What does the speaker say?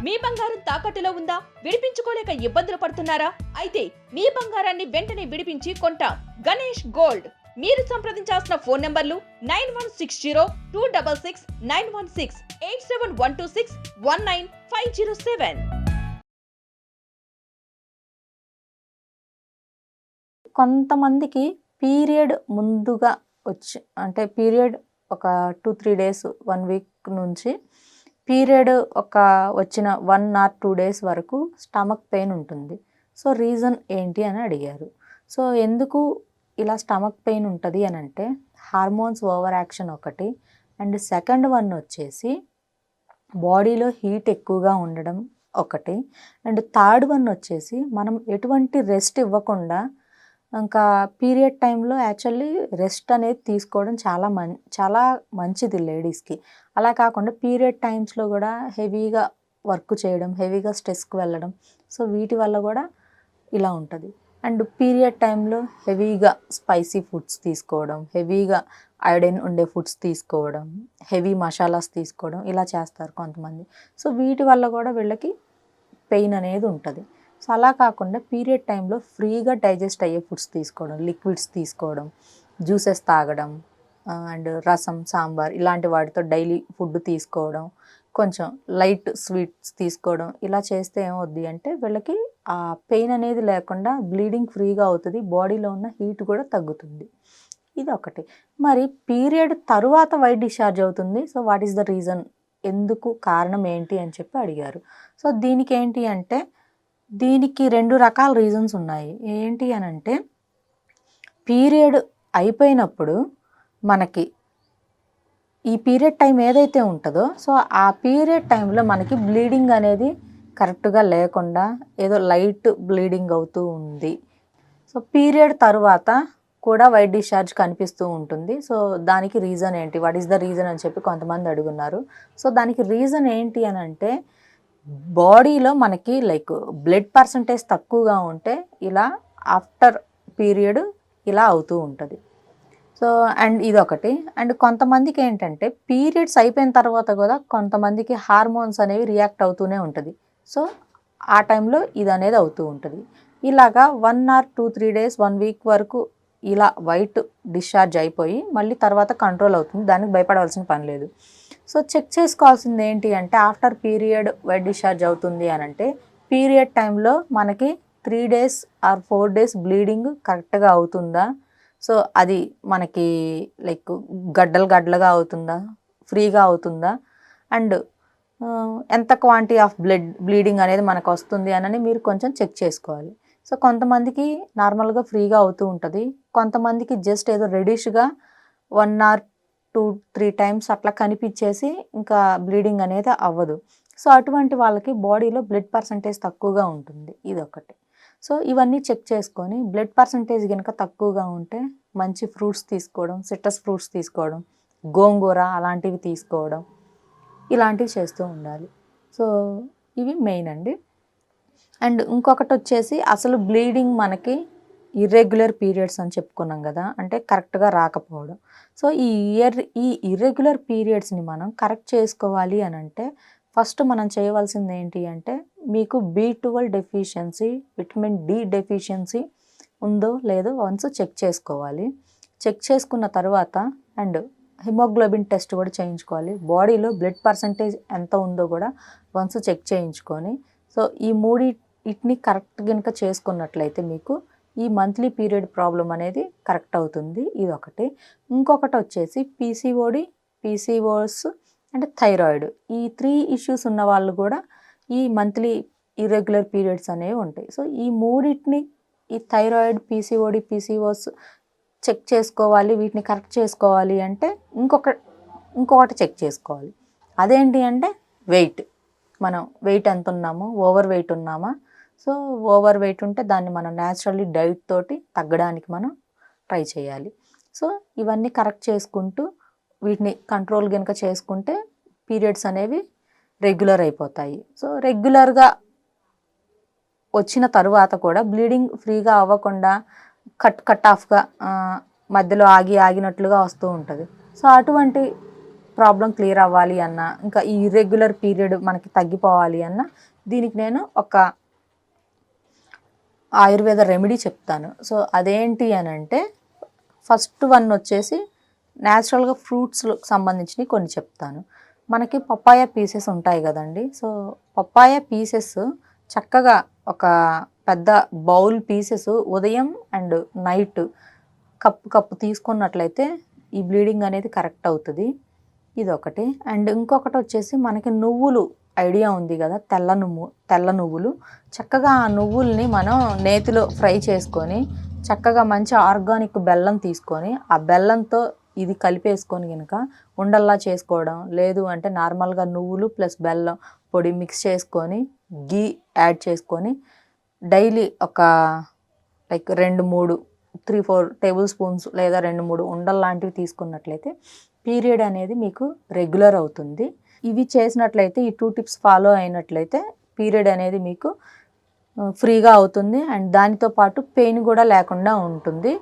మీ బంగారం తాకట్టులో ఉందా? విడిపించుకోలేక ఇబ్బందులు పడుతున్నారా? అయితే మీ బంగారాన్ని వెంటనే విడిపించి కొంటాం. గణేష్ గోల్డ్. మీరు సంప్రదించాల్సిన ఫోన్ నంబర్లు 9160-266-916, 8712619507. కొంతమందికి పీరియడ్ ముందుగా వచ్చి అంటే పీరియడ్ ఒక 2-3 డేస్ 1 వీక్ నుంచి పీరియడ్ వచ్చిన 1 or 2 డేస్ వరకు స్టమక్ పెయిన్ ఉంటుంది. సో రీజన్ ఏంటి అని అడిగారు. సో ఎందుకు ఇలా స్టమక్ పెయిన్ ఉంటుంది అని అంటే హార్మోన్స్ ఓవర్ యాక్షన్ ఒకటి, అండ్ సెకండ్ వన్ వచ్చేసి బాడీలో హీట్ ఎక్కువగా ఉండడం ఒకటి, అండ్ థర్డ్ వన్ వచ్చేసి మనం ఎటువంటి రెస్ట్ ఇవ్వకుండా ఇంకా పీరియడ్ టైంలో యాక్చువల్లీ రెస్ట్ అనేది తీసుకోవడం చాలా మంచిది లేడీస్కి. అలా కాకుండా పీరియడ్ టైమ్స్లో కూడా హెవీగా వర్క్ చేయడం, హెవీగా స్ట్రెస్కి వెళ్ళడం, సో వీటి వల్ల కూడా ఇలా ఉంటుంది. అండ్ పీరియడ్ టైంలో హెవీగా స్పైసీ ఫుడ్స్ తీసుకోవడం, హెవీగా ఐరన్ ఉండే ఫుడ్స్ తీసుకోవడం, హెవీ మసాలాస్ తీసుకోవడం ఇలా చేస్తారు కొంతమంది. సో వీటి వల్ల కూడా వీళ్ళకి పెయిన్ అనేది ఉంటుంది. సో అలా కాకుండా పీరియడ్ టైంలో ఫ్రీగా డైజెస్ట్ అయ్యే ఫుడ్స్ తీసుకోవడం, లిక్విడ్స్ తీసుకోవడం, జ్యూసెస్ తాగడం, అండ్ రసం, సాంబార్ ఇలాంటి వాటితో డైలీ ఫుడ్ తీసుకోవడం, కొంచెం లైట్ స్వీట్స్ తీసుకోవడం ఇలా చేస్తే ఏమవుద్ది అంటే వీళ్ళకి ఆ పెయిన్ అనేది లేకుండా బ్లీడింగ్ ఫ్రీగా అవుతుంది, బాడీలో ఉన్న హీట్ కూడా తగ్గుతుంది. ఇది ఒకటి. మరి పీరియడ్ తరువాత వైట్ డిశ్చార్జ్ అవుతుంది. So what is the reason, ఎందుకు, కారణం ఏంటి అని చెప్పి అడిగారు. సో దీనికి ఏంటి అంటే దీనికి 2 రకాల రీజన్స్ ఉన్నాయి. ఏంటి అని అంటే పీరియడ్ అయిపోయినప్పుడు మనకి ఈ పీరియడ్ టైం ఏదైతే ఉంటుందో సో ఆ పీరియడ్ టైంలో మనకి బ్లీడింగ్ అనేది కరెక్ట్గా లేకుండా ఏదో లైట్ బ్లీడింగ్ అవుతూ ఉంది. సో పీరియడ్ తర్వాత కూడా వైట్ డిశ్చార్జ్ కనిపిస్తూ ఉంటుంది. సో దానికి రీజన్ ఏంటి, వాట్ ఈస్ ద రీజన్ అని చెప్పి కొంతమంది అడుగున్నారు. సో దానికి రీజన్ ఏంటి అని అంటే బాడీలో మనకి బ్లడ్ పర్సంటేజ్ తక్కువగా ఉంటే ఇలా ఆఫ్టర్ పీరియడ్ ఇలా అవుతూ ఉంటుంది. సో అండ్ ఇదొకటి. అండ్ కొంతమందికి ఏంటంటే పీరియడ్స్ అయిపోయిన తర్వాత కూడా కొంతమందికి హార్మోన్స్ అనేవి రియాక్ట్ అవుతూనే ఉంటుంది. సో ఆ టైంలో ఇది అనేది అవుతూ ఉంటుంది. ఇలాగా 1 or 2-3 డేస్ 1 వీక్ వరకు ఇలా వైట్ డిశ్చార్జ్ అయిపోయి మళ్ళీ తర్వాత కంట్రోల్ అవుతుంది, దానికి భయపడవలసిన పని లేదు. సో చెక్ చేసుకోవాల్సింది ఏంటి అంటే ఆఫ్టర్ పీరియడ్ వైట్ డిశ్చార్జ్ అవుతుంది అని అంటే పీరియడ్ టైంలో మనకి 3 days or 4 days బ్లీడింగ్ కరెక్ట్గా అవుతుందా, సో అది మనకి గడ్డలుగా అవుతుందా, ఫ్రీగా అవుతుందా, అండ్ ఎంత క్వాంటిటీ ఆఫ్ బ్లీడింగ్ అనేది మనకు వస్తుంది అని మీరు కొంచెం చెక్ చేసుకోవాలి. సో కొంతమందికి నార్మల్గా ఫ్రీగా అవుతూ ఉంటుంది, కొంతమందికి జస్ట్ ఏదో రెడిష్గా 1 or 2-3 times అట్లా కనిపించేసి ఇంకా బ్లీడింగ్ అనేది అవ్వదు. సో అటువంటి వాళ్ళకి బాడీలో బ్లడ్ పర్సంటేజ్ తక్కువగా ఉంటుంది. ఇదొకటి. సో ఇవన్నీ చెక్ చేసుకొని బ్లడ్ పర్సంటేజ్ కనుక తక్కువగా ఉంటే మంచి ఫ్రూట్స్ తీసుకోవడం, సిట్రస్ ఫ్రూట్స్ తీసుకోవడం, గోంగూర అలాంటివి తీసుకోవడం ఇలాంటివి చేస్తూ ఉండాలి. సో ఇవి మెయిన్ అండి. అండ్ ఇంకొకటి వచ్చేసి అసలు బ్లీడింగ్ మనకి ఇర్రెగ్యులర్ పీరియడ్స్ అని చెప్పుకున్నాం కదా, అంటే కరెక్ట్గా రాకపోవడం. సో ఈ ఇర్రెగ్యులర్ పీరియడ్స్ని మనం కరెక్ట్ చేసుకోవాలి అని అంటే ఫస్ట్ మనం చేయవలసింది ఏంటి అంటే మీకు B12 deficiency, vitamin D deficiency ఉందో లేదో వన్స్ చెక్ చేసుకోవాలి. చెక్ చేసుకున్న తర్వాత అండ్ హిమోగ్లోబిన్ టెస్ట్ కూడా చేయించుకోవాలి. బాడీలో బ్లడ్ పర్సంటేజ్ ఎంత ఉందో కూడా వన్స్ చెక్ చేయించుకొని సో ఈ వీటిని కరెక్ట్ కనుక చేసుకున్నట్లయితే మీకు ఈ మంత్లీ పీరియడ్ ప్రాబ్లం అనేది కరెక్ట్ అవుతుంది. ఇదొకటి. ఇంకొకటి వచ్చేసి PCOS అండ్ థైరాయిడ్, ఈ 3 issues ఉన్న వాళ్ళు కూడా ఈ మంత్లీ ఇర్రెగ్యులర్ పీరియడ్స్ అనేవి ఉంటాయి. సో ఈ మూడింటిని ఈ థైరాయిడ్, PCOS చెక్ చేసుకోవాలి. వీటిని కరెక్ట్ చేసుకోవాలి అంటే ఇంకొకటి చెక్ చేసుకోవాలి. అదేంటి అంటే వెయిట్, మనం వెయిట్ ఎంత ఉన్నామో, ఓవర్ వెయిట్ ఉన్నామా. సో ఓవర్ వెయిట్ ఉంటే దాన్ని మనం న్యాచురల్లీ డైట్ తోటి తగ్గడానికి మనం ట్రై చేయాలి. సో ఇవన్నీ కరెక్ట్ చేసుకుంటూ వీటిని కంట్రోల్ కనుక చేసుకుంటే పీరియడ్స్ అనేవి రెగ్యులర్ అయిపోతాయి. సో రెగ్యులర్గా వచ్చిన తరువాత కూడా బ్లీడింగ్ ఫ్రీగా అవ్వకుండా కట్ ఆఫ్గా మధ్యలో ఆగినట్లుగా వస్తూ ఉంటుంది. సో అటువంటి ప్రాబ్లం క్లియర్ అవ్వాలి అన్నా, ఇంకా ఈ ఇర్రెగ్యులర్ పీరియడ్ మనకి తగ్గిపోవాలి అన్నా, దీనికి నేను ఒక ఆయుర్వేద రెమెడీ చెప్తాను. సో అదేంటి అని అంటే, ఫస్ట్ వన్ వచ్చేసి న్యాచురల్గా ఫ్రూట్స్కి సంబంధించినవి కొన్ని చెప్తాను. మనకి పప్పాయ పీసెస్ ఉంటాయి కదండి. సో పప్పాయ పీసెస్ చక్కగా ఒక పెద్ద బౌల్ పీసెస్ ఉదయం అండ్ నైట్ కప్పు తీసుకున్నట్లయితే ఈ బ్లీడింగ్ అనేది కరెక్ట్ అవుతుంది. ఇదొకటి. అండ్ ఇంకొకటి వచ్చేసి మనకి నువ్వులు ఐడియా ఉంది కదా, తెల్ల నువ్వులు. చక్కగా ఆ నువ్వుల్ని మనం నేతిలో ఫ్రై చేసుకొని చక్కగా మంచి ఆర్గానిక్ బెల్లం తీసుకొని ఆ బెల్లంతో ఇది కలిపేసుకొని కనుక ఉండల్లా చేసుకోవడం, లేదు అంటే నార్మల్గా నువ్వులు ప్లస్ బెల్లం పొడి మిక్స్ చేసుకొని గీ యాడ్ చేసుకొని డైలీ ఒక లైక్ 2-3 3-4 టేబుల్ స్పూన్స్ లేదా 2-3 ఉండలు లాంటివి తీసుకున్నట్లయితే పీరియడ్ అనేది మీకు రెగ్యులర్ అవుతుంది. ఇవి చేసినట్లయితే ఈ 2 టిప్స్ ఫాలో అయినట్లయితే పీరియడ్ అనేది మీకు ఫ్రీగా అవుతుంది అండ్ దానితో పాటు పెయిన్ కూడా లేకుండా ఉంటుంది.